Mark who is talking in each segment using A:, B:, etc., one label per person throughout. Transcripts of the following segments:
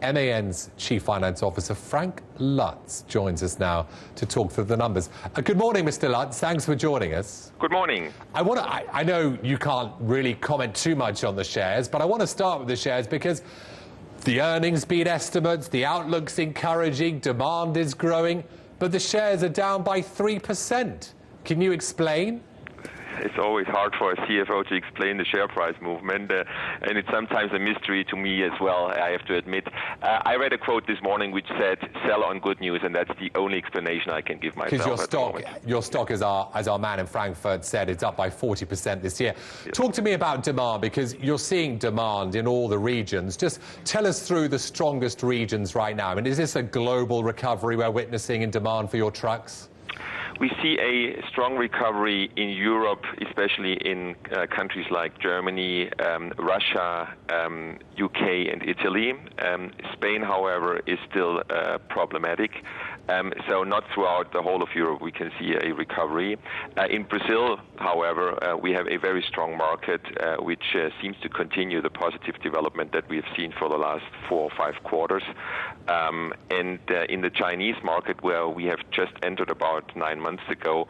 A: MAN's Chief Finance Officer, Frank Lutz, joins us now to talk through the numbers. Good morning, Mr. Lutz. Thanks for joining us.
B: Good morning.
A: I know you can't really comment too much on the shares, but I want to start with the shares because the earnings beat estimates, the outlook's encouraging, demand is growing, but the shares are down by 3%. Can you explain?
B: It's always hard for a CFO to explain the share price movement, and it's sometimes a mystery to me as well, I have to admit. I read a quote this morning which said, "Sell on good news," and that's the only explanation I can give myself.
A: Because your stock, as our man in Frankfurt said, it's up by 40% this year. Yes. Talk to me about demand, because you're seeing demand in all the regions. Just tell us through the strongest regions right now. I mean, is this a global recovery we're witnessing in demand for your trucks?
B: We see a strong recovery in Europe, especially in countries like Germany, Russia, UK and Italy. Spain, however, is still problematic. So not throughout the whole of Europe we can see a recovery. In Brazil, however, we have a very strong market which seems to continue the positive development that we have seen for the last 4 or 5 quarters. And in the Chinese market, where we have just entered about 9 months ago,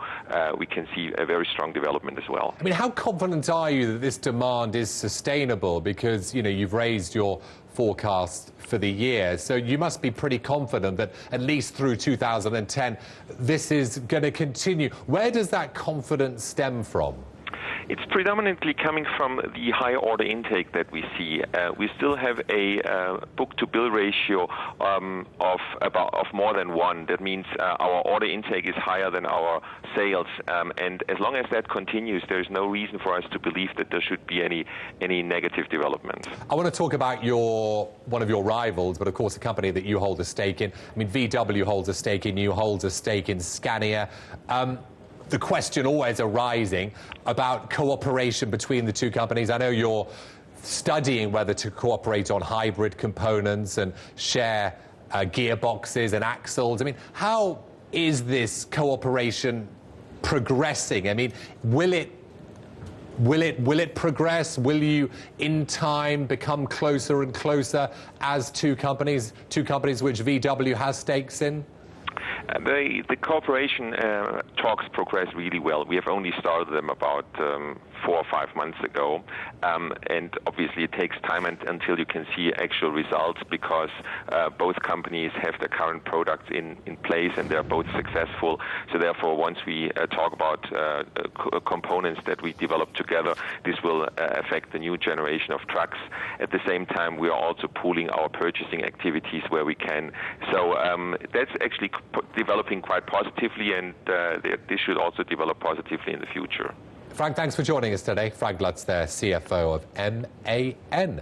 B: we can see a very strong development as well.
A: I mean, how confident are you that this demand is sustainable? Because, you know, you've raised your forecast for the year, so you must be pretty confident that at least through 2010 this is going to continue. Where does that confidence stem from?
B: It's predominantly coming from the high order intake that we see. We still have a book-to-bill ratio of more than 1. That means our order intake is higher than our sales, and as long as that continues, there is no reason for us to believe that there should be any negative development.
A: I want to talk about one of your rivals, but of course a company that you hold a stake in. I mean, VW holds a stake in you, holds a stake in Scania. The question always arising about cooperation between the two companies. I know you're studying whether to cooperate on hybrid components and share gearboxes and axles. I mean, how is this cooperation progressing? I mean, will it progress? Will you, in time, become closer and closer as two companies which VW has stakes in?
B: The cooperation talks progress really well. We have only started them about 4 or 5 months ago, and obviously it takes time until you can see actual results, because both companies have their current products in place and they're both successful. So therefore, once we talk about components that we develop together, this will affect the new generation of trucks. At the same time, we are also pooling our purchasing activities where we can. So that's actually developing quite positively, and this should also develop positively in the future.
A: Frank, thanks for joining us today. Frank Lutz there, CFO of MAN.